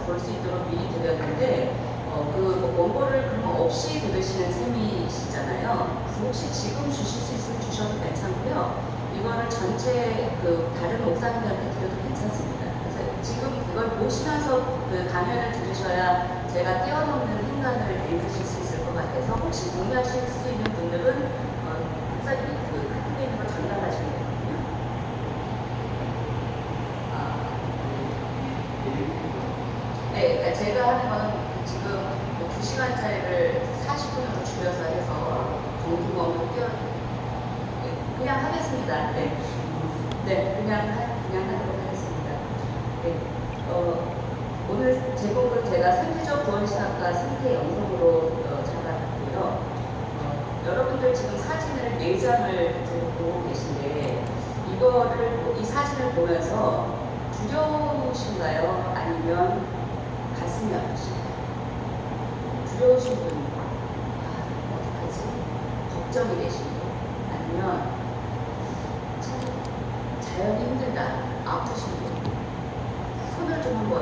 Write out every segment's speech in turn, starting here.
볼 수 있도록 미리 드렸는데 그 원고를 그럼 없이 들으시는 셈이시잖아요. 혹시 지금 주실 수 있으면 주셔도 괜찮고요. 이거를 전체 그 다른 목사님들한테 드려도 괜찮습니다. 그래서 지금 이걸 보시면서 그 강연을 들으셔야 제가 뛰어넘는 행간을 읽으실 수 있을 것 같아서 혹시 동의하실 수 있는 분들은 목사님이 그 카톡에 있는 걸 전달하시면 되거든요. 네, 그러니까 제가 하는 거는 지금 2시간짜리를 40분으로 줄여서 해서 정규범을 그냥 하겠습니다. 네. 네, 그냥 하도록 하겠습니다. 네. 오늘 제목을 제가 생태적 구원신학과 생태 영성으로 잡아봤고요. 여러분들 지금 사진을 4장을 보고 계신데 이 사진을 보면서 두려우신가요? 아니면 가슴이 아프신가요? 두려우신 분, 어떡하지? 걱정이 되신 분, 아니면 참 자연이 힘들다, 아프신 분, 손을 좀 한번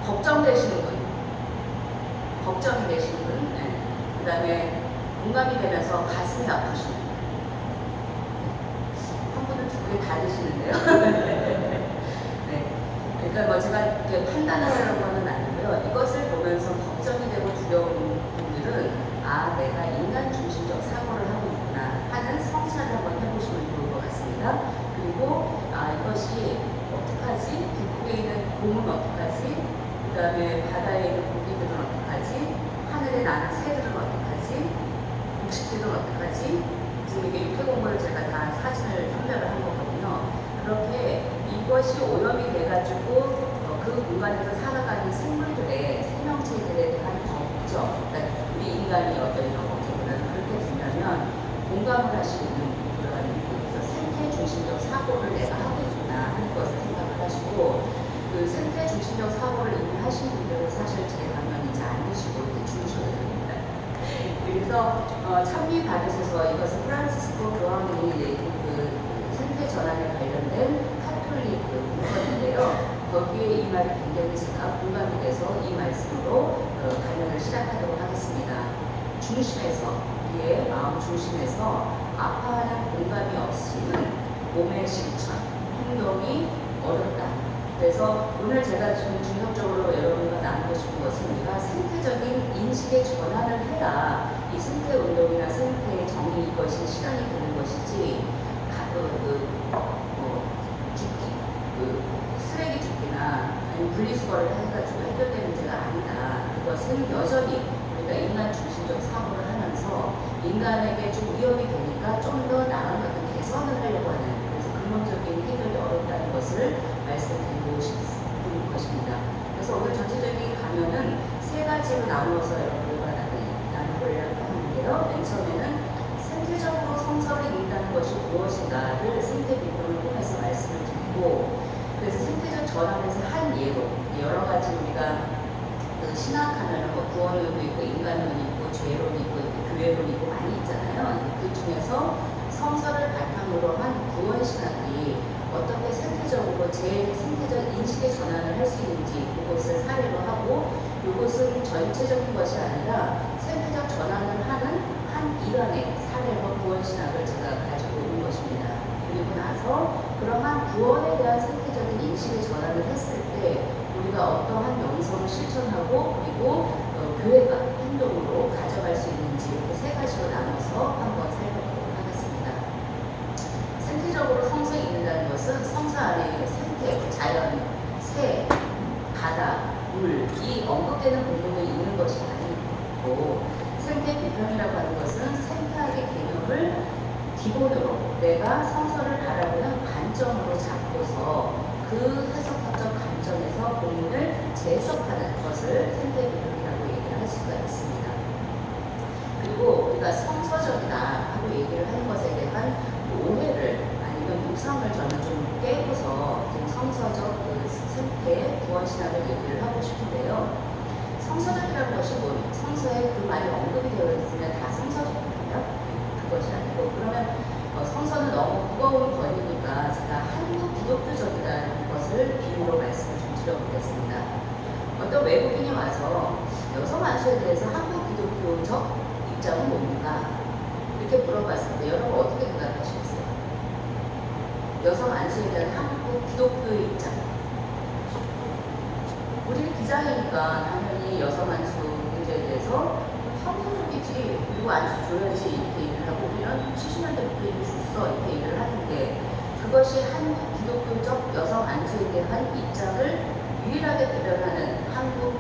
걱정되시는 분, 걱정이 되시는 분, 네. 그 다음에 공감이 되면서 가슴이 아프시는 분. 한 분은 두 개 다 되시는데요. 네. 그러니까 뭐 제가 이렇게 판단을 하려고 하는 아니고요. 이것을 보면서 걱정이 되고 두려운 분들은 내가 인간 중심적 사고를 하고 있구나 하는 성찰을 한번 해보시면 좋을 것 같습니다. 그리고 이것이 어떡하지? 북극에 있는 곰은 어떡하지? 그 다음에 바다에 있는 고기들은 어떡하지? 하늘에 나는 새들은 어떡하지? 육식들은 어떡하지? 지금 이게 육해 공부를 제가 다 사진을 선별을 한 거거든요. 그렇게 이것이 오염이 돼가지고 그 공간에서 살아가는 생물들의 생명체들에 대한 걱정, 그러니까 우리 인간이 어떤 이런 걱정보다는 그렇게 된다면 공감을 하시는 그런 생태 중심적 사고를 내가 하고 있구나 하는 것을 생각을 하시고, 그 생태 중심적 사고를 이미 하신 분들은 사실 제 강연 이제 안 드시고 이렇게 주무셔도 됩니다. 그래서 찬미 받으셔서 이것은 프란시스코 교황이 그 생태 전환에 관련된 카톨릭 문서인데요. 거기에 이 말이 굉장히 제가 공감이 돼서 이 말씀으로 강연을 시작하도록 하겠습니다. 중심에서, 우리의 마음 중심에서 아파하는 공감이 없이는 몸의 실천, 행동이 어렵다. 그래서 오늘 제가 좀 중점적으로 여러분과 나누고 싶은 것은 우리가 생태적인 인식의 전환을 해야 이 생태 운동이나 생태의 정의 이것이 실현이 되는 것이지, 쓰레기 줍기나 아니면 분리수거를 해가지고 해결되는 문제가 아니다. 그것은 여전히 우리가 인간 중심적 사고를 하면서 인간에게 좀 위협이 되니까 좀 더 나은 어떤 개선을 하려고 하는, 그래서 근본적인 해결이 어렵다는 것을 말씀드리고 싶은 것입니다. 그래서 오늘 전체적인 강연은 3가지로 나누어서 여러분들과 나눠보려고 하는데요. 맨 처음에는 생태적으로 성서를 읽는다는 것이 무엇인가를 생태 비평을 통해서 말씀을 드리고, 그래서 생태적 전환에서 한 예로 여러 가지 우리가 신학하면 구원론도 있고 인간론이 있고 죄론이 있고 교회론이 있고 많이 있잖아요. 그 중에서 성서를 바탕으로 한 구원신학이 어떻게 생태적으로 제 생태적 인식의 전환을 할 수 있는지 그것을 사례로 하고, 이것은 전체적인 것이 아니라 생태적 전환을 하는 한 일환의 사례로 구원신학을 제가 가지고 오는 것입니다. 그리고 나서 그러한 구원에 대한 생태적인 인식의 전환을 했을 때 우리가 어떠한 영성을 실천하고 그리고 교회가 행동으로 가져갈 수 있는지 이렇게 3가지로 나눠서 한번 살펴보도록 하겠습니다. 생태적으로 성서 읽는다는 것은 성서 안에 생태, 자연, 새, 바다, 물, 이 언급되는 부분을 읽는 것이 아니고, 생태 비평이라고 하는 것은 생태학의 개념을 기본으로 내가 성서를 바라보는 관점으로 잡고서 그 해석학적 관점에서 본문을 재해석하는 것을 생태 비평이라고 얘기를 할 수가 있습니다. 그리고 우리가 성서적이다 하고 얘기를 하는 것에 대한 오해를 아니면 묵상을 저는 좀 깨고서 성서적 그 생태 구원신학을 얘기를 하고 싶은데요. 성서적이라는 것이 성서에 그 말이 언급이 되어 있으면 다 성서적이거든요. 그것이 아니고, 그러면 성서는 너무 무거운 권위니까 제가 한국 기독교적이라는 것을 비유로 말씀을 좀 드려보겠습니다. 어떤 외국인이 와서 여성 안수에 대해서 한국 기독교적 입장은 뭡니까? 이렇게 물어봤을 때 여러분 어떻게 대답하시겠어요? 여성 안수에 대한 한국 기독교의 입장. 우리는 기자회니까 당연히 여성 안수 문제에 대해서 성소적이지, 그리고 안수 줘야지 이렇게 얘기를 하고, 우리는 70년대부터 이미 줬어 이렇게 얘기를 하는데, 그것이 한국 기독교적 여성 안수에 대한 입장을 유일하게 대변하는 한국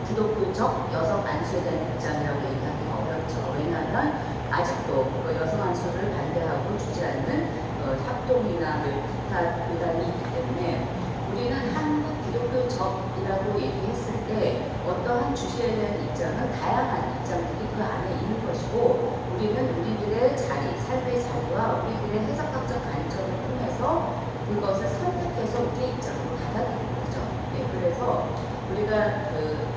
기독교적 여성 안수에 대한 입장이라고 얘기하기가 어렵죠. 왜냐하면 아직도 그 여성 안수를 반대하고 주지 않는 합동이나 기타 교단이 있기 때문에, 우리는 한국 기독교적이라고 얘기했을 때 어떠한 주제에 대한 입장은 다양한 입장들이 그 안에 있는 것이고, 우리는 우리들의 자리, 삶의 자리와 우리들의 해석학적 관점을 통해서 그것을 선택해서 우리의 입장으로 받아들이는 거죠. 네, 그래서 우리가 그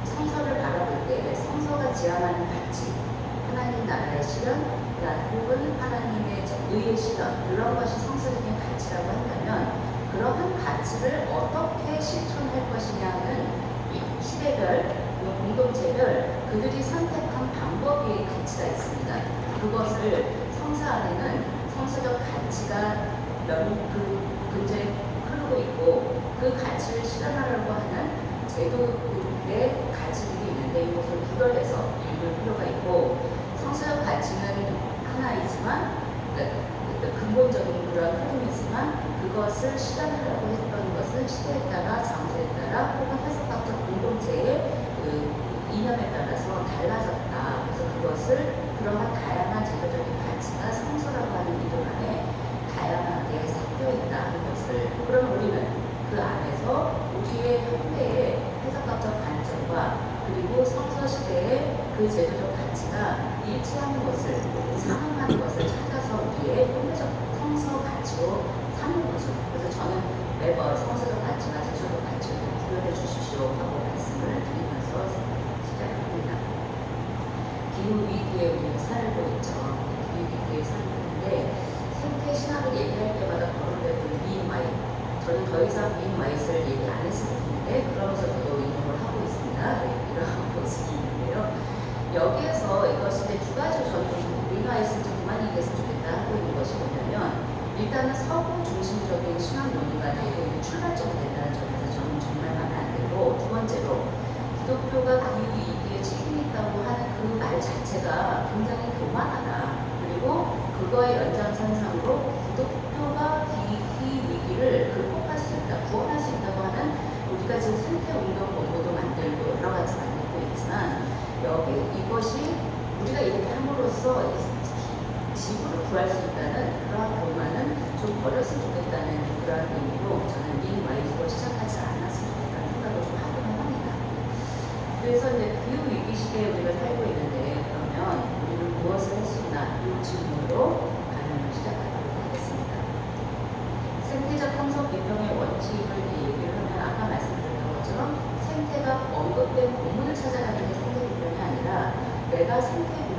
성서를 바라볼 때 성서가 지향하는 가치, 하나님 나라의 실현, 혹은 하나님의 의의 실현, 이런 것이 성서적인 가치라고 한다면, 그러한 가치를 어떻게 실천할 것이냐는 시대별, 공동체별 그들이 선택한 방법의 가치가 있습니다. 그것을 성서 안에는 성서적 가치가 근저에 흐르고 있고, 그 가치를 실현하려고 하는 제도의 가치들이 있는데, 이것을 구별해서 읽을 필요가 있고, 성서적 가치는 하나이지만, 근본적인 그런 흐름이지만, 그것을 실현하려고 했던 것은 시대에 따라, 장소에 따라, 혹은 해석학적 공동체의 그 이념에 따라서 달라졌다. 그래서 그것을 그러한 다양한 제도적인 가치가 성서라고 하는 이름 안에 다양하게 섞여 있다는 것을, 그럼 우리는 그 안에서 우리의 현대의 해석학적 관점과 그리고 성서 시대의 그 제도적 가치가 일치하는 것을, 상응하는 것을 찾아서 우리의 현대적 성서 가치로 삼는 거죠. 그래서 저는 매번 성서적 가치와 제도적 가치를 구별해 주십시오 하고 말씀을 드리면서 시작합니다. 기후위기에 우리는 살고 있죠. 기후위기에 살고 있는데, 생태 신학을 얘기할 때마다 거론되는 미인와잇, 저는 더 이상 미인와잇을 얘기 안 했으면 좋겠는데, 그러면서 저도 인용을 하고 있습니다. 네, 이런 모습이 있는데요. 여기에서 이것이 두 가지로 저는 미인와잇을 좀 그만 얘기했으면 좋겠다 하고 있는 것이 뭐냐면, 일단은 서구 중심적인 신학 논의가 되게 출발점이 된다는 점에서 저는 정말 마음에 안 들고, 두 번째로 기독교가 기후위기에 책임이 있다고 하는 그 말 자체가 굉장히 교만하다. 그리고 그거의 연장선상으로 기독교가 기후위기를 극복할 수 있다, 구원할 수 있다고 하는, 우리가 지금 생태운동 본부도 만들고 여러 가지 만들고 있지만, 여기 이것이 우리가 이렇게 함으로써 지구를 구할 수 있다는 그러한 교만은 좀 버렸으면 좋겠다는 그러한 의미로 저는 미인와잇으로 시작하지 않았으면 좋겠다는 생각을 좀 하기는 합니다. 그래서 이제 기후위기 시대에 우리가 살고 있는데, 그러면 우리는 무엇을 할 수 있나, 이 질문으로 발언을 시작하도록 하겠습니다. 생태적 형성 비평의 원칙을 얘기를 하면, 아까 말씀드렸던 것처럼 생태가 언급된 본문을 찾아가는 게 생태 비평이 아니라, 내가 생태적으로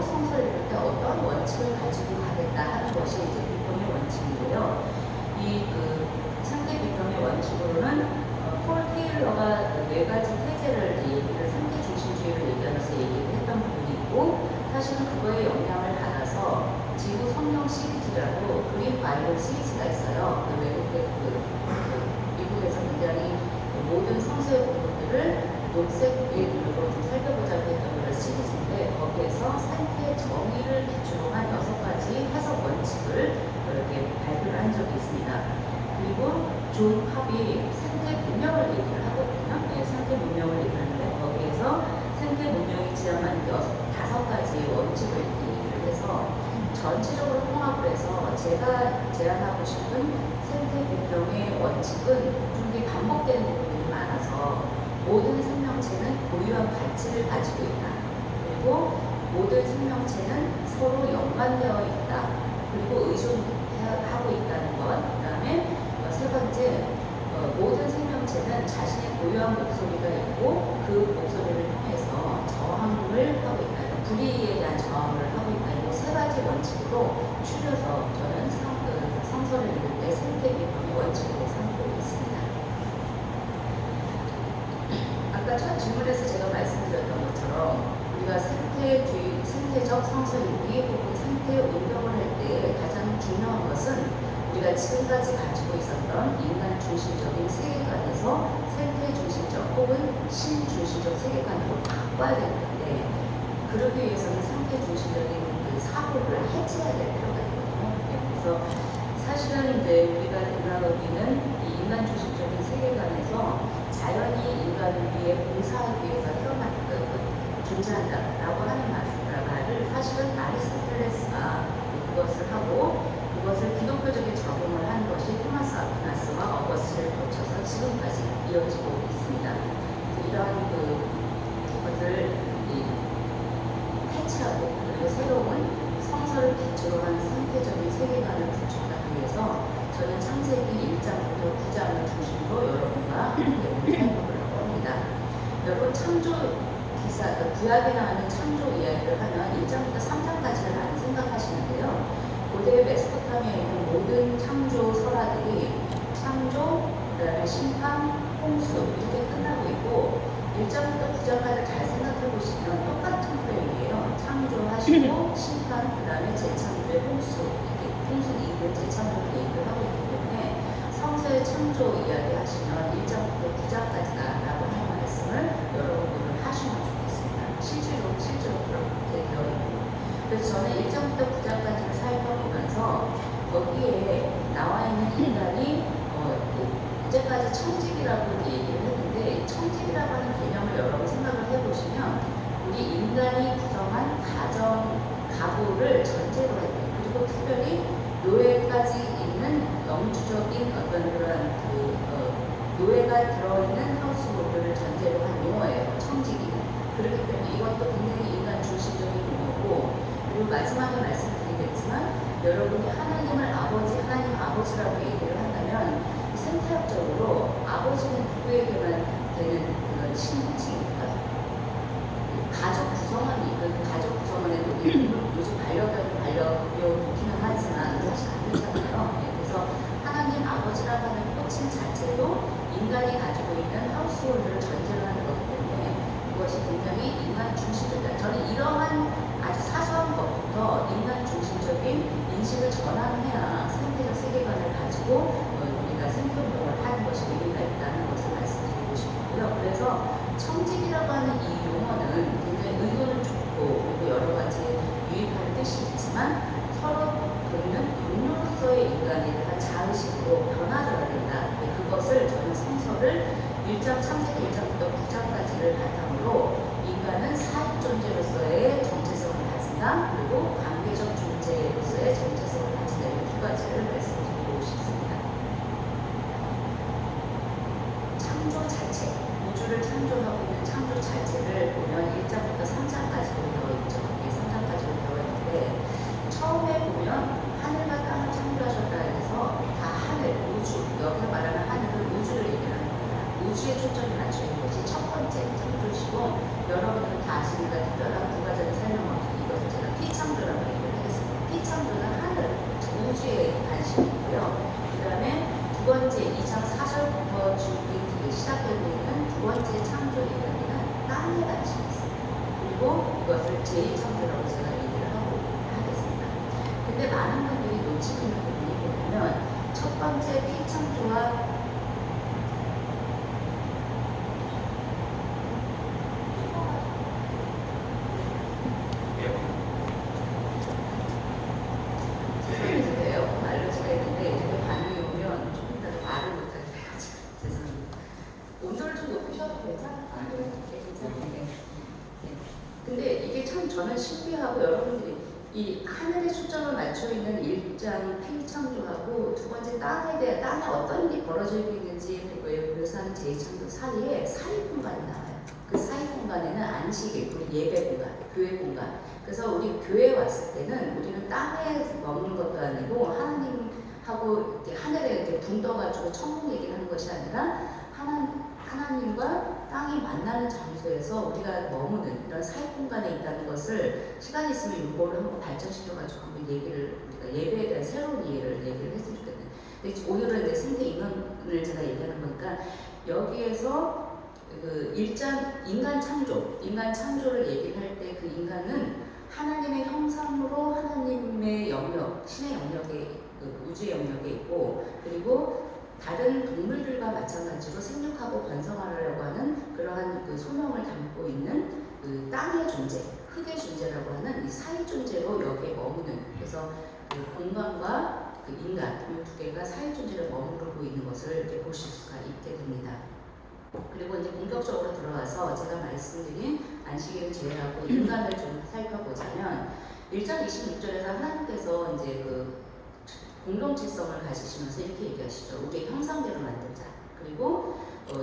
성서를 읽을 때 어떤 원칙을 가지고 가겠다 하는 것이 이제 비평의 원칙인데요. 이 생태 비평의 원칙으로는 폴 테일러가 네 가지 태제를 얘기를, 생태 중심주의를 얘기하면서 얘기를 했던 부분이 있고, 사실은 그거에 영향을 받아서 지구 성령 시리즈라고 그린 바이올 시리즈가 있어요. 미국에서 굉장히 모든 성서의 부분들을 녹색 위에 누르고 좀 살펴보자고 했던 그런 시리즈인데, 거기에서 생태 정의를 기초로 한 6가지 해석 원칙을 이렇게 발표를 한 적이 있습니다. 그리고 존 컵이 생태 문명을 얘기를 하거든요. 네, 생태 문명을 얘기하는데, 거기에서 생태 문명이 지향하는 5가지 원칙을 얘기를 해서 전체적으로 통합을 해서, 제가 제안하고 싶은 생태 문명의 원칙은 좀 반복되는 부분이 많아서, 모든 생명체는 고유한 가치를 가지고 있다. 그리고 모든 생명체는 서로 연관되어 있다. 그리고 의존하고 있다는 것. 그 다음에 세 번째, 모든 생명체는 자신의 고유한 목소리가 있고, 그 목소리를 통해서 저항을 하고 있다. 불이익에 대한 저항을 하고 있다. 이 3가지 원칙으로 추려서 저는 성서를 읽을 때 생태 비평의 원칙으로 삼고 있습니다. 첫 질문에서 제가 말씀드렸던 것처럼 우리가 생태적 성서윤리 혹은 생태 운동을 할 때 가장 중요한 것은 우리가 지금까지 가지고 있었던 인간 중심적인 세계관에서 생태 중심적 혹은 신 중심적 세계관으로 바꿔야 되는데, 그러기 위해서는 생태 중심적인 그 사고를 해체해야 될 필요가 있거든요. 그래서 사실은 이제 우리가 인간의는 이 인간 중심적인 세계관에서 자연이 인간을 위해 봉사하기 위해서 존재한다라고 하는 말을 사실은 아리스토텔레스가 그것을 하고, 그것을 기독교적인 적용을 한 것이 토마스 아퀴나스와 어거스틴을 거쳐서 지금까지 이어지고 있습니다. 이러한 그것을 해체하고 그리고 새로운 성서를 기초로 한 생태적인 세계관을 구축하기 위해서 저는 창세기 1장부터 9장을 중심으로 여러분과 함께 살펴보려고 합니다. 여러분 창조 기사, 구약에 나오는 창조 이야기를 하면 1장부터 3장까지는 안 생각하시는데요. 고대 메소포타미아에 있는 모든 창조 설화들이 창조, 그다음에 심판, 홍수 이렇게 끝나고 있고 1장부터 9장까지 잘 생각해 보시면 똑같은 프레임이에요. 창조하시고 심판, 그다음에 재창조의 홍수, 이렇게 홍수 이후에 재창조를 얘기를 하고 있기 때문에 성서의 창조 이야기 하시면 1장부터 9장까지다라고 하는 말씀을 여러분들은 하시면 좋겠습니다. 실제로 그렇게 되어 있고, 그래서 저는 1장부터 9장까지를 살펴보면서 거기에 나와 있는 인간이 이제까지 청직이라고 얘기를 했는데, 청직이라고 하는 개념을 여러분 생각을 해보시면 우리 인간이 구성한 가구를 전제로 해요. 그리고 특별히 노예까지 있는 영주적인 어떤 그런 노예가 들어있는 하우스홀드를 전제로 한 용어예요. 청직이는. 그렇기 때문에 이것도 굉장히 인간 중심적인 용어고, 그리고 마지막에 말씀드리겠지만 여러분이 하나님 아버지라고 얘기를 한다면 생태학적으로 아버지는 누구에게만 되는 그런 신칭입니까? 가족 구성원에도 요즘 반려묘 좋기는 하지만 사실 안 되잖아요. 그래서 하나님 아버지라고 하는 호칭 자체도 인간이 가지고 있는 하우스홀드를 전제로 하는 거기 때문에 그것이 굉장히 인간 중심적이다. 저는 이러한 아주 사소한 것부터 인간 중심적인 인식을 전환해야 생태적 세계관을 가지고 우리가 생존을 하는 것이 의미가 있다는 것을 말씀드리고 싶고요. 그래서 청직이라고 하는 이 용어는 굉장히 의도는 좋고 그리고 여러 가지 유익한 뜻이 있지만 서로 우리는 동료로서의 인간에 대한 자의식으로 변화줘야 된다. 그것을 저는 성서를 창세기 1장부터 9장까지를 바탕으로 인간은 사익 존재로서의 정체성을 가진다. 그리고 관계적 존재로서의 정체성을 가진다. 이 두 가지를 말씀드리고 싶습니다. 창조 자체, 우주를 창조하고 있는 창조 자체를 보면 1장부터 3장까지로 되어 있죠. 3장까지로 되어 있는데 처음에 보면 하늘과 땅을 창조하셨다 해서 다 하늘, 우주, 여기서 말하는 하늘은 우주를 얘기하는 겁니다. 우주에 초점이 맞춰 있는 것이 첫 번째 창조시고, 여러분들은 다 아시니까 특별한 부가적인 설명을 이것을 제가 피창조라고 얘기를 하겠습니다. 피창조는 하늘, 우주의 관심이고요. 그 다음에 두 번째 2장 4절부터 시작되고 있는 두 번째 창조 이야기는 땅에 관심이 있습니다. 그리고 이것을 제2창조라고 제가 얘기를 하고 하겠습니다. 근데 많은 분들이 놓치고 있는 부분이 뭐냐면 첫 번째 피창조와 저는 신비하고, 여러분들이 이 하늘에 초점을 맞춰 있는 1장 피창조하고 두 번째 땅에 어떤 일이 벌어지고 있는지 묘사하는 제2창조 사이에 사이 공간이 나와요. 그 사이 공간에는 안식일, 우리 예배 공간, 교회 공간. 그래서 우리 교회에 왔을 때는 우리는 땅에 머무는 것도 아니고 하나님하고 이렇게 하늘에 이렇게 붕 떠가지고 천국 얘기를 하는 것이 아니라 하나님과 땅이 만나는 장소에서 우리가 머무는 이런 사이 공간에 있다는 것을 시간이 있으면 이거를 한번 발전시켜가지고 한번 우리가 예배에 대한 새로운 이해를 얘기를 했으면 좋겠는데, 오늘은 내 생태 인원을 제가 얘기하는 거니까 여기에서 그 일단 인간 창조를 얘기를 할 때 그 인간은 하나님의 형상으로 하나님의 영역, 신의 영역에 그 우주의 영역에 있고 그리고 다른 동물들과 마찬가지로 생육하고 번성하려고 하는 그러한 그 소명을 담고 있는 그 땅의 존재, 흙의 존재라고 하는 이 사이 존재로 여기에 머무는 그래서 그 공간과 그 인간 이 두 개가 사이 존재로 머무르고 있는 것을 이렇게 보실 수가 있게 됩니다. 그리고 이제 본격적으로 들어와서 제가 말씀드린 안식일을 제외하고 인간을 좀 살펴보자면 1장 26절에서 하나님께서 이제 그 공동체성을 가지시면서 이렇게 얘기하시죠. 우리의 형상대로 만들자. 그리고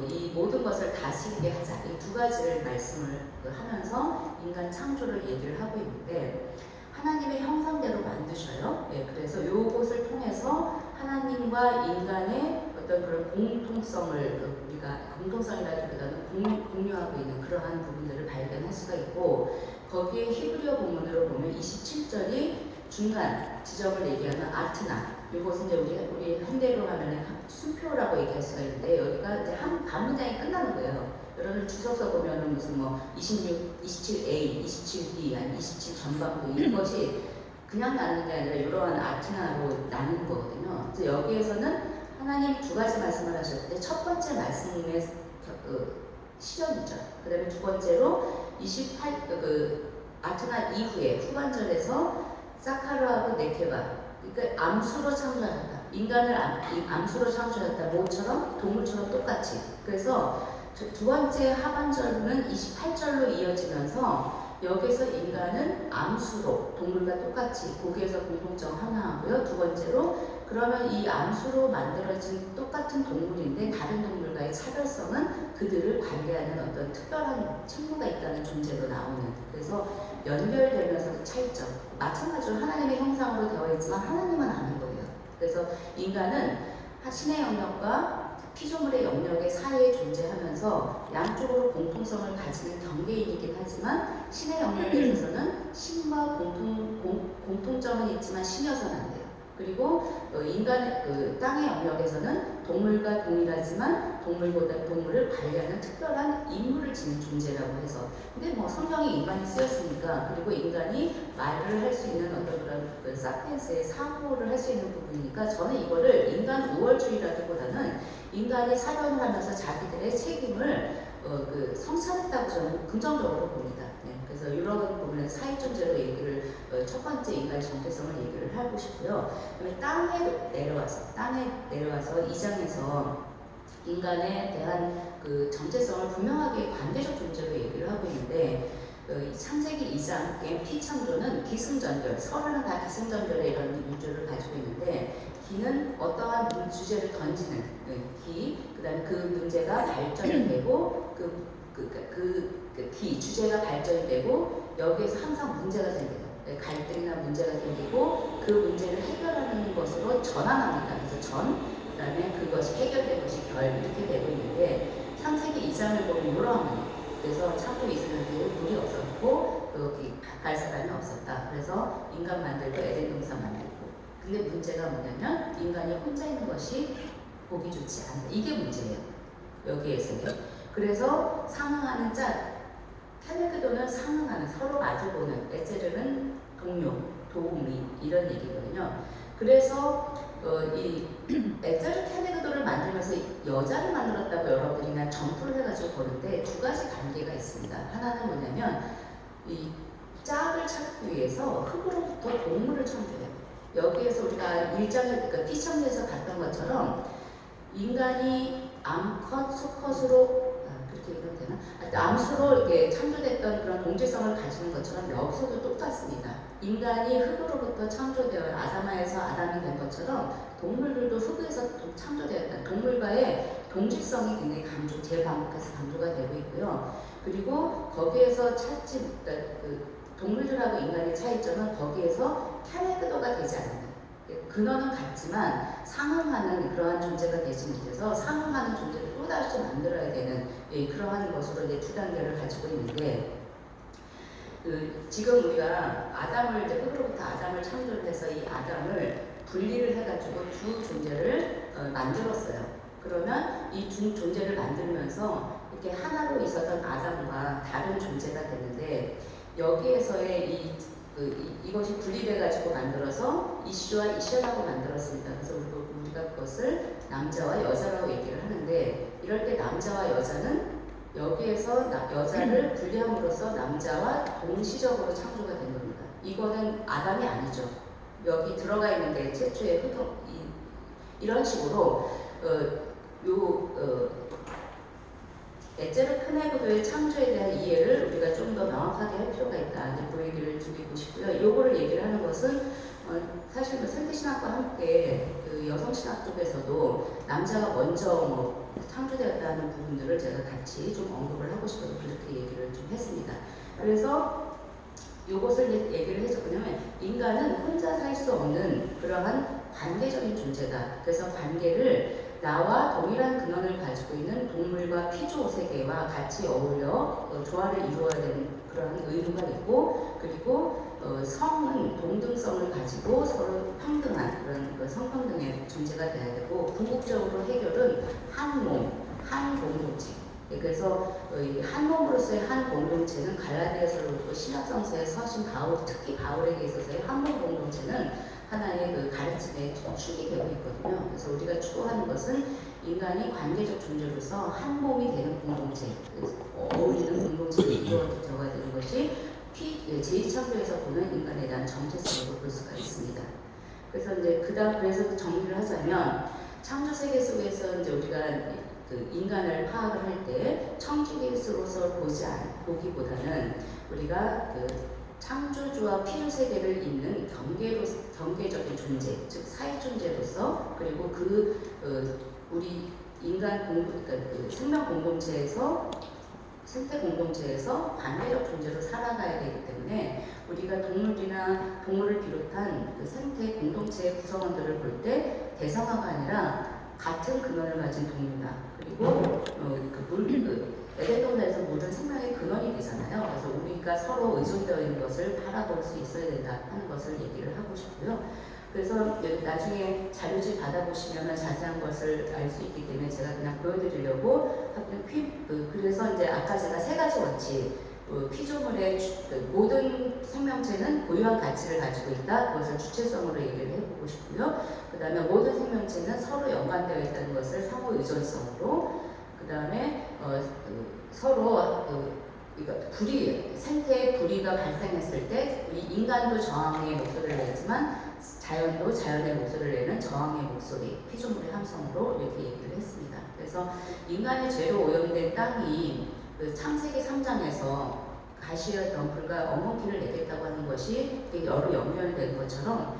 이 모든 것을 다스리게 하자. 이 두 가지를 말씀을 하면서 인간 창조를 얘기를 하고 있는데 하나님의 형상대로 만드셔요. 예, 그래서 이것을 통해서 하나님과 인간의 어떤 그런 공통성을 우리가 공통성이라기보다는 공유하고 있는 그러한 부분들을 발견할 수가 있고 거기에 히브리어 본문으로 보면 27절이 중간 지점을 얘기하는 아트나 이것은 이제 우리 현대로 하면 순표라고 얘기할 수가 있는데 여기가 이제 한 문장이 끝나는 거예요. 여러분 주석서 보면은 무슨 뭐 26, 27A, 27B, 아니 27 전반부 이것이 그냥 나누는 게 아니라 이러한 아트나로 나누는 거거든요. 그래서 여기에서는 하나님 두 가지 말씀을 하셨는데 첫 번째 말씀의 실현이죠. 그 다음에 두 번째로 28, 아트나 이후에 후반절에서 사카르하고 네케가 그러니까 암수로 창조하셨다. 인간을 암수로 창조하셨다. 뭐처럼? 동물처럼 똑같이. 그래서 두 번째 하반절은 28절로 이어지면서 여기서 인간은 암수로 동물과 똑같이 거기에서 공통점 하나 하고요. 두 번째로 그러면 이 암수로 만들어진 똑같은 동물인데 다른 동물과의 차별성은 그들을 관리하는 어떤 특별한 책무가 있다는 존재로 나오는 그래서 연결되면서 차이점 마찬가지로 하나님의 형상으로 되어 있지만 하나님은 아닌 거예요. 그래서 인간은 신의 영역과 피조물의 영역의 사이에 존재하면서 양쪽으로 공통성을 가지는 경계인이긴 하지만 신의 영역에 있어서는 신과 공통점은 있지만 신여서는 안 돼요. 그리고 인간의 땅의 영역에서는 동물과 동일하지만 동물보다 동물을 관리하는 특별한 임무를 지닌 존재라고 해서 근데 뭐 성경에 인간이 쓰였으니까 그리고 인간이 말을 할 수 있는 어떤 그런 사피엔스의 사고를 할 수 있는 부분이니까 저는 이거를 인간 우월주의라기보다는 인간이 사변을 하면서 자기들의 책임을 성찰했다고 저는 긍정적으로 봅니다. 네, 그래서 이런 부분은 사회 존재로 얘기를 첫 번째 인간의 정체성을 얘기를 하고 싶고요. 그다음에 땅에 내려와서 2장에서 인간에 대한 그 정체성을 분명하게 관계적 존재로 얘기를 하고 있는데 창세기 2장의 피창조는 기승전결, 서로는 다 기승전결의 이런 문제를 가지고 있는데 기는 어떠한 주제를 던지는 그 다음에 그 문제가 발전이 되고 주제가 발전이 되고 여기에서 항상 문제가 생겨요. 갈등이나 문제가 생기고 그 문제를 해결하는 것으로 전환합니다. 그래서 그 다음에 그것이 해결된 것이 결 이렇게 되고 있는데 창세기 2장을 보면 이러한 그래서 창조 이스라엘에 물이 없었고 갈 사람이 없었다. 그래서 인간 만들고 에덴 동산 만들고 근데 문제가 뭐냐면 인간이 혼자 있는 것이 보기 좋지 않다. 이게 문제예요. 여기에서는. 그래서 상응하는 케네그도는 상응하는 서로 마주보는 에체르는 동료, 도우미 이런 얘기거든요. 그래서 이 에체르 케네그도를 만들면서 여자를 만들었다고 여러분이나 점프를 해가지고 보는데 두 가지 관계가 있습니다. 하나는 뭐냐면 이 짝을 찾기 위해서 흙으로부터 동물을 창조해요. 여기에서 우리가 1장에 그러니까 피청에서 봤던 것처럼 인간이 암컷, 수컷으로 그렇게 얘기하면 되나? 암수로 이렇게 창조됐던 그런 동질성을 가지는 것처럼 여기서도 똑같습니다. 인간이 흙으로부터 창조되어 아담아에서 아담이 된 것처럼 동물들도 흙에서 창조되었다. 동물과의 동질성이 굉장히 재반복해서 강조가 되고 있고요. 그리고 거기에서 동물들하고 인간의 차이점은 거기에서 케네그도가 되지 않는다. 근원은 같지만 상응하는 그러한 존재가 되지 못해서 상응하는 존재를 또다시 만들어야 되는 그러한 것으로 이제 두 단계를 가지고 있는데 지금 우리가 흙으로부터 아담을 창조를 해서 이 아담을 분리를 해가지고 두 존재를 만들었어요. 그러면 이 두 존재를 만들면서 이렇게 하나로 있었던 아담과 다른 존재가 되는데 여기에서의 이것이 분리돼가지고 만들어서 이슈와 이션하고 만들었습니다. 그래서 우리가 그것을 남자와 여자라고 얘기를 하는데 이럴 때 남자와 여자는 여기에서 여자를 분리함으로써 남자와 동시적으로 창조가 된 겁니다. 이거는 아담이 아니죠. 여기 들어가 있는 게 최초의 이런 식으로 에제르 크네그도의 창조에 대한 이해를 우리가 좀 더 명확하게 할 필요가 있다. 그 얘기를 드리고 싶고요. 요거를 얘기를 하는 것은 사실 생태신학과 함께 여성신학 쪽에서도 남자가 먼저 창조되었다는 부분들을 제가 같이 좀 언급을 하고 싶어서 그렇게 얘기를 좀 했습니다. 그래서 요것을 얘기를 해서 그러면 인간은 혼자 살 수 없는 그러한 관계적인 존재다. 그래서 관계를 나와 동일한 근원을 가지고 있는 동물과 피조 세계와 같이 어울려 조화를 이루어야 되는 그런 의무가 있고, 그리고 성은 동등성을 가지고 서로 평등한 그런 성평등의 존재가 돼야 되고, 궁극적으로 해결은 한 몸, 한 공동체. 그래서 한 몸으로서의 한 공동체는 갈라디아서로부터 신약성서의 서신 바울, 특히 바울에게 있어서의 한 몸 공동체는 하나의 가르침의 축이 되고 있거든요. 그래서 우리가 추구하는 것은 인간이 관계적 존재로서 한 몸이 되는 공동체, 어울리는 공동체를 이루어져야 되는 것이 제2창조에서 보는 인간에 대한 정체성으로 볼 수가 있습니다. 그래서 이제 그래서 정리를 하자면 창조 세계 속에서 이제 우리가 인간을 파악을 할 때 청지기로서 보기보다는 우리가 창조주와 피조 세계를 잇는 경계적인 존재, 즉 사회 존재로서, 그리고 우리 인간 생명 공동체에서 생태 공동체에서 관계적 존재로 살아가야 되기 때문에 우리가 동물을 비롯한 생태 공동체의 구성원들을 볼 때 대상화가 아니라 같은 근원을 가진 동물이다. 그리고 에덴동산에서 모든 생명의 근원이 되잖아요. 그래서 우리가 서로 의존되어 있는 것을 바라볼 수 있어야 된다 하는 것을 얘기를 하고 싶고요. 그래서 나중에 자료집 받아보시면 자세한 것을 알 수 있기 때문에 제가 그냥 보여드리려고 그래서 이제 아까 제가 세 가지 원칙, 피조물의 모든 생명체는 고유한 가치를 가지고 있다. 그것을 주체성으로 얘기를 해보고 싶고요. 그 다음에 모든 생명체는 서로 연관되어 있다는 것을 상호 의존성으로, 그 다음에 서로 생태의 불의가 발생했을 때 인간도 저항의 목소리를 내지만 자연도 자연의 목소리를 내는 저항의 목소리, 피조물의 함성으로 이렇게 얘기를 했습니다. 그래서 인간의 죄로 오염된 땅이 창세기 3장에서 가시였던 불과 엉겅퀴를 내겠다고 하는 것이 여러 연결된 것처럼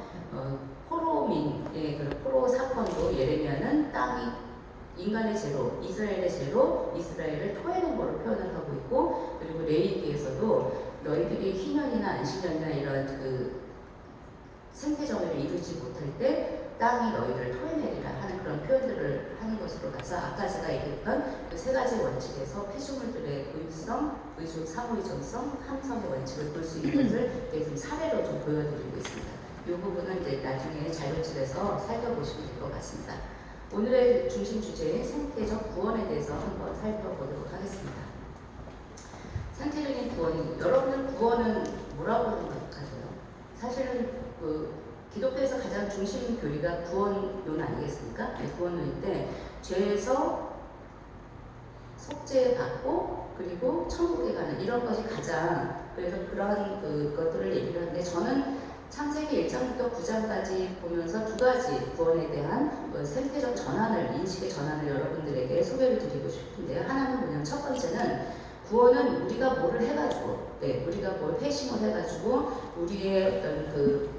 포로민의 포로 사건도 예레미야는 땅이 인간의 죄로, 이스라엘의 죄로 이스라엘을 토해낸 것으로 표현을 하고 있고, 그리고 레위기에서도 너희들이 희년이나 안식년이나 이런 생태 정의를 이루지 못할 때 땅이 너희를 토해내리라 하는 그런 표현들을 하는 것으로 가서 아까 제가 얘기했던 그 세 가지 원칙에서 피조물들의 의성, 상호의존성, 함성의 원칙을 볼 수 있는 것을 좀 사례로 좀 보여드리고 있습니다. 이 부분은 이제 나중에 자료집에서 살펴보시면 될 것 같습니다. 오늘의 중심 주제인 생태적 구원에 대해서 한번 살펴보도록 하겠습니다. 생태적인 구원, 여러분은 구원은 뭐라고 생각하세요? 사실은 기독교에서 가장 중심 교리가 구원론 아니겠습니까? 네, 구원론인데 죄에서 속죄받고 그리고 천국에 가는 이런 것이 가장, 그래서 그러한 것들을 얘기를 하는데, 저는 창세기 1장부터 9장까지 보면서 두 가지 구원에 대한 생태적 전환을, 인식의 전환을 여러분들에게 소개를 드리고 싶은데요. 하나는 뭐냐면 첫 번째는 구원은 우리가 뭐를 해가지고, 우리가 뭘 회심을 해가지고 우리의 어떤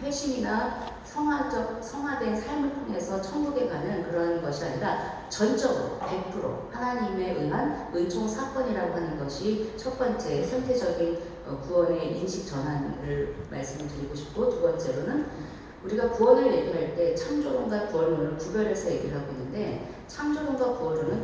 회심이나 성화된 삶을 통해서 천국에 가는 그런 것이 아니라 전적으로 100% 하나님에 의한 은총 사건이라고 하는 것이 첫 번째 생태적인 구원의 인식 전환을 말씀드리고 싶고, 두 번째로는 우리가 구원을 얘기할 때 창조론과 구원론을 구별해서 얘기를 하고 있는데, 창조론과 구원론은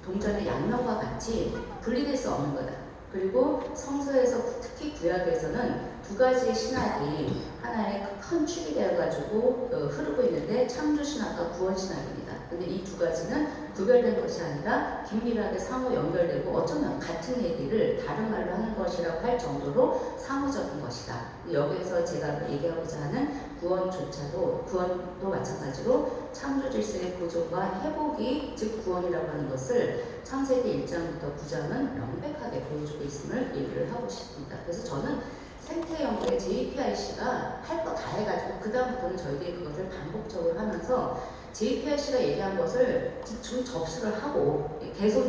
동전의 양면과 같이 분리될 수 없는 거다. 그리고 성서에서 특히 구약에서는 두 가지의 신학이 하나의 큰 축이 되어가지고 흐르고 있는데 창조 신학과 구원 신학입니다. 근데 이 두 가지는 구별된 것이 아니라 긴밀하게 상호 연결되고 어쩌면 같은 얘기를 다른 말로 하는 것이라고 할 정도로 상호적인 것이다. 여기에서 제가 얘기하고자 하는 구원도 마찬가지로 창조 질서의 고정과 회복이 즉 구원이라고 하는 것을 창세기 1장부터 9장은 명백하게 보여주고 있음을 얘기를 하고 싶습니다. 그래서 저는 생태 연구의 JPIC가 할 거 다 해가지고 그 다음부터는 저희들이 그것을 반복적으로 하면서 JPIC가 얘기한 것을 좀 접수를 하고 계속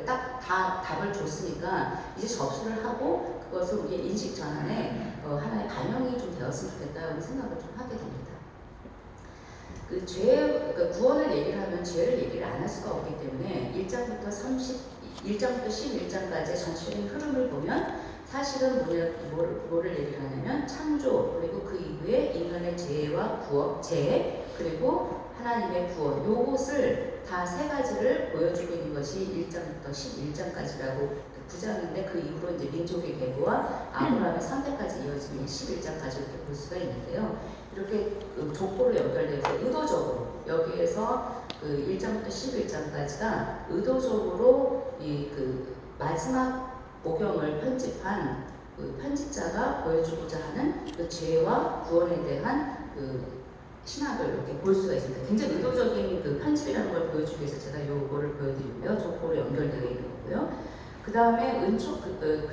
딱 답을 줬으니까 이제 접수를 하고 그것을 우리의 인식 전환에 하나의 반영이 좀 되었으면 좋겠다고 생각을 좀 하게 됩니다. 그러니까 구원을 얘기를 하면 죄를 얘기를 안 할 수가 없기 때문에 1장부터 11장까지의 전체적인 흐름을 보면 사실은 뭐를 얘기를 하냐면 창조 그리고 그 이후에 인간의 재해 그리고 하나님의 구원 요것을 다 세 가지를 보여주고 있는 것이 1장부터 11장까지라고 9장인데 그 이후로 이제 민족의 계보와 아브라함의 선택까지 이어지는 11장까지 이렇게 볼 수가 있는데요. 이렇게 족보로 연결돼서 의도적으로 여기에서 그 1장부터 11장까지가 의도적으로 그 마지막 복음을 편집한 그 편집자가 보여주고자 하는 그 죄와 구원에 대한 그 신학을 이렇게 볼 수가 있습니다. 굉장히 의도적인 그 편집이라는 걸 보여주기 위해서 제가 요거를 보여드리고요. 족보로 연결되어 있는 거고요. 그 다음에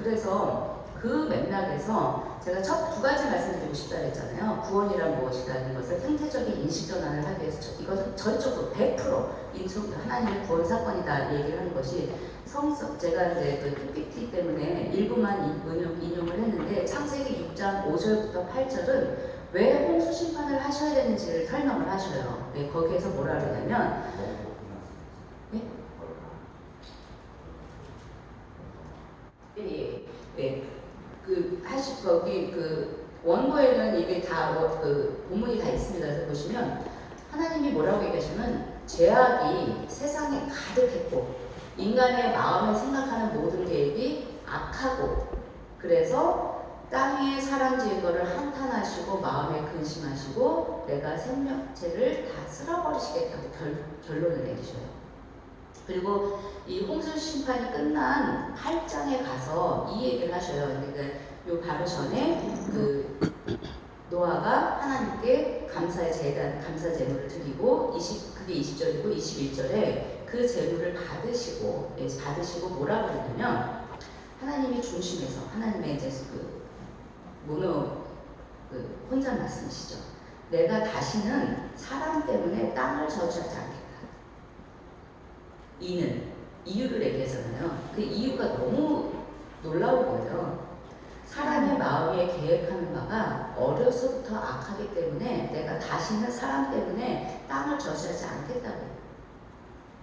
그래서 그 맥락에서 제가 첫 두 가지 말씀드리고 싶다 했잖아요. 구원이란 무엇이라는 것을 생태적인 인식 전환을 하기 위해서 이것은 전적으로 100% 하나님의 구원 사건이다 얘기를 하는 것이 제가 이제 그 PPT 때문에 일부만 인용을 했는데 창세기 6장 5절부터 8절은 왜 홍수 심판을 하셔야 되는지를 설명을 하셔요. 네, 거기에서 뭐라 그러냐면 네? 거기 원고에는 이게 다 본문이 다 있습니다. 그래서 보시면 하나님이 뭐라고 얘기하시면 죄악이 세상에 가득했고 인간의 마음에 생각하는 모든 계획이 악하고 그래서 땅에 사람 지은 거를 한탄하시고 마음에 근심하시고 내가 생명체를 다 쓸어버리시겠다고 결론을 내리셔요. 그리고 이 홍수 심판이 끝난 8장에 가서 이 얘기를 하셔요. 그러니까 요 바로 전에 노아가 하나님께 감사 제물을 드리고 그게 20절이고 21절에 그 제물을 받으시고 뭐라 그러냐면 하나님이 중심에서 하나님의 이제 혼자 말씀이시죠. 내가 다시는 사람 때문에 땅을 저주하지 않겠다. 이유를 얘기하잖아요. 그 이유가 너무 놀라운 거예요. 사람의 마음에 계획하는 바가 어려서부터 악하기 때문에 내가 다시는 사람 때문에 땅을 저주하지 않겠다고.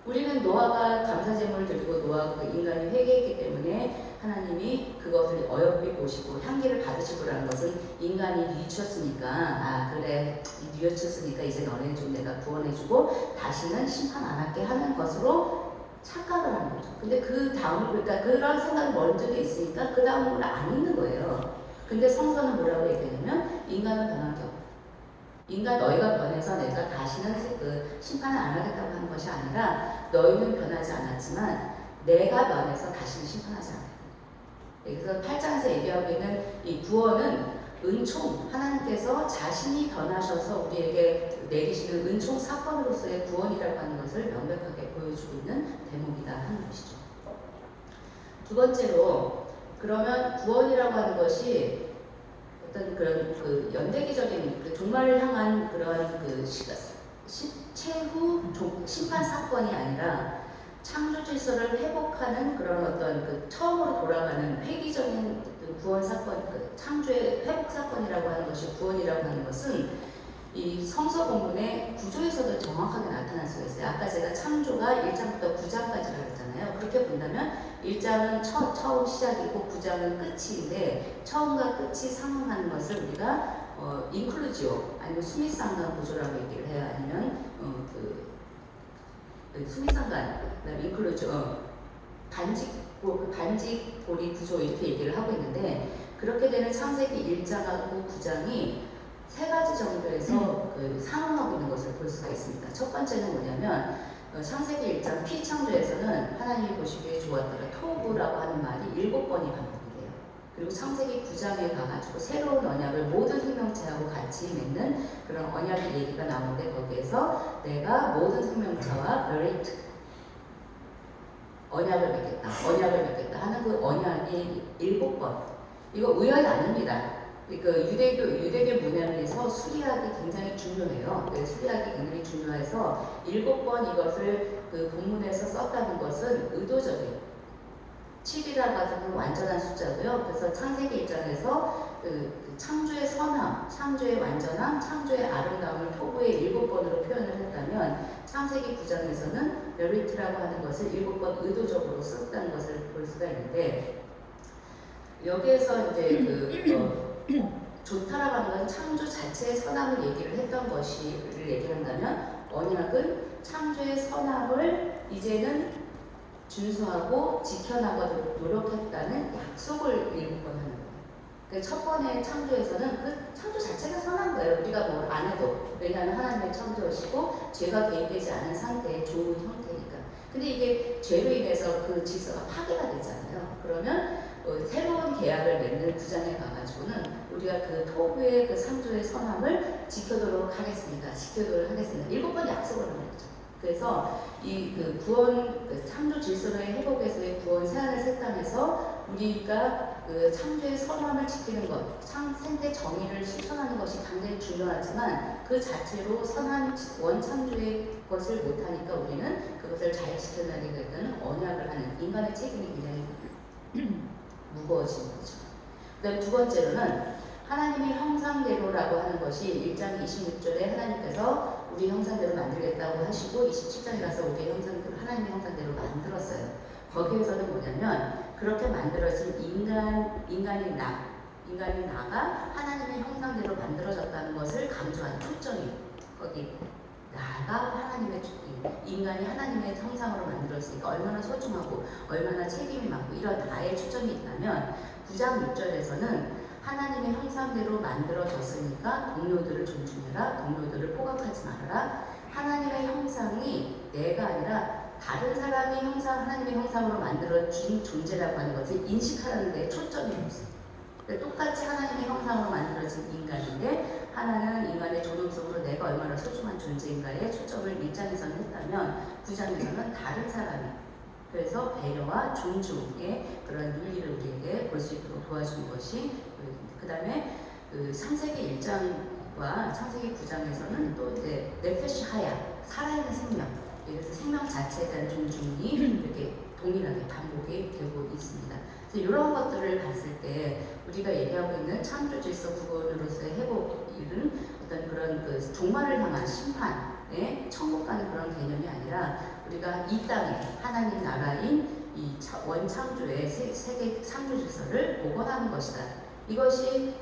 우리는 노아가 감사제물을 드리고 노아가 인간이 회개했기 때문에 하나님이 그것을 어여삐 보시고 향기를 받으시고라는 것은 인간이 뉘우쳤으니까 그래 뉘우쳤으니까 이제 너네 좀 내가 구원해주고 다시는 심판 안 할게 하는 것으로 착각을 하는 거죠. 근데 그러니까 그런 생각이 머릿속에 있으니까 그 다음으로 안 있는 거예요. 근데 성서는 뭐라고 얘기하냐면 인간은 변한 게 없다. 인간 너희가 변해서 내가 다시는 심판을 안 하겠다고 하는 것이 아니라 너희는 변하지 않았지만 내가 변해서 다시는 심판하지 않겠다. 그래서 8장에서 얘기하고 있는 이 구원은 은총, 하나님께서 자신이 변하셔서 우리에게 내리시는 은총 사건으로서의 구원이라고 하는 것을 명백하게 보여주고 있는 대목이다 하는 것이죠. 두 번째로 그러면 구원이라고 하는 것이 어떤 그런 연대기적인 종말을 향한 그러한 최후 심판 사건이 아니라 창조 질서를 회복하는 그런 어떤 처음으로 돌아가는 획기적인 구원 사건, 창조의 회복 사건이라고 하는 것이 구원이라고 하는 것은 이 성서 본문의 구조에서도 정확하게 나타날 수가 있어요. 아까 제가 창조가 1장부터 9장까지라고 했잖아요. 그렇게 본다면 1장은 처음 시작이고 9장은 끝인데 처음과 끝이 상응하는 것을 우리가 인클루지오 아니면 수미상관 구조라고 얘기를 해요. 아니면 수미상관, 그다음에 인클루지오 반직고리 구조 이렇게 얘기를 하고 있는데, 그렇게 되는 창세기 1장하고 9장이 세 가지 정도에서 상응하고 있는 것을 볼 수가 있습니다. 첫 번째는 뭐냐면 창세기 1장 피창조에서는 하나님이 보시기에 좋았더라 토부라고 하는 말이 7번이 반복이 돼요. 그리고 창세기 9장에 가가지고 새로운 언약을 모든 생명체하고 같이 맺는 그런 언약 얘기가 나오는데, 거기에서 내가 모든 생명체와 베리트 언약을 맺겠다 하는 그 언약이 7번. 이거 우연이 아닙니다. 유대교 문헌에서 수리학이 굉장히 중요해요. 수리학이 굉장히 중요해서 7번 이것을 그 본문에서 썼다는 것은 의도적이에요. 7이라고 하는 완전한 숫자고요. 그래서 창세기 1장에서 창조의 선함, 창조의 완전함, 창조의 아름다움을 토부의 7번으로 표현을 했다면, 창세기 9장에서는 메리트라고 하는 것을 7번 의도적으로 썼다는 것을 볼 수가 있는데, 여기에서 이제 좋다라고 하는 것은 창조 자체의 선함을 얘기를 했던 것을 얘기를 한다면, 언약은 창조의 선함을 이제는 준수하고 지켜나가도록 노력했다는 약속을 7번 하는 거예요. 첫 번의 창조에서는 그 창조 자체가 선한 거예요. 우리가 뭘 안 해도. 왜냐하면 하나님의 창조이시고 죄가 개입되지 않은 상태의 좋은 형태니까. 근데 이게 죄로 인해서 그 질서가 파괴가 되잖아요. 그러면 새로운 계약을 맺는 9장에 가가지고는 우리가 그 토부의 그 창조의 선함을 지켜도록 하겠습니다. 7번 약속을 하는 거죠. 그래서 이 구원, 창조 질서의 회복에서의 구원 세안의 새 땅에서 우리가 창조의 선함을 지키는 것, 생태 정의를 실천하는 것이 굉장히 중요하지만, 그 자체로 선한 원창조의 것을 못하니까 우리는 그것을 잘 지켜나가게 되는 언약을 하는 인간의 책임이 굉장히 무거워지는 거죠. 그다음 두 번째로는 하나님의 형상대로라고 하는 것이 1장 26절에 하나님께서 우리 형상대로 만들겠다고 하시고 27장에 가서 우리의 형상대로, 하나님의 형상대로 만들었어요. 거기에서는 뭐냐면 그렇게 만들어진 인간의 나가 하나님의 형상대로 만들어졌다는 것을 강조하는 초점이, 거기 나가 인간이 하나님의 형상으로 만들었으니까 얼마나 소중하고 얼마나 책임이 많고 이런 나의 초점이 있다면, 9장 6절에서는 하나님의 형상대로 만들어졌으니까 동료들을 존중해라, 동료들을 포각하지 말아라. 하나님의 형상이 내가 아니라 다른 사람이 하나님의 형상으로 만들어진 존재라고 하는 것을 인식하라는 데 초점이 없어요. 똑같이 하나님의 형상으로 만들어진 인간인데, 하나는 인간의 존엄성으로 내가 얼마나 소중한 존재인가에 초점을 1장에서는 했다면 9장에서는 다른 사람이, 그래서 배려와 존중의 그런 윤리를 우리에게 볼 수 있도록 도와주는 것이, 그 다음에 창세기 1장과 창세기 9장에서는 또 이제 네페시 하야, 살아있는 생명, 그래서 생명 자체에 대한 존중이 이렇게 동일하게 반복이 되고 있습니다. 그래서 이런 것들을 봤을 때 우리가 얘기하고 있는 창조 질서 구원으로서의 회복은 어떤 그런 종말을 향한 심판에 천국 가는 그런 개념이 아니라, 우리가 이 땅에 하나님 나라인 이 원창조의 세계 창조 질서를 복원하는 것이다. 이것이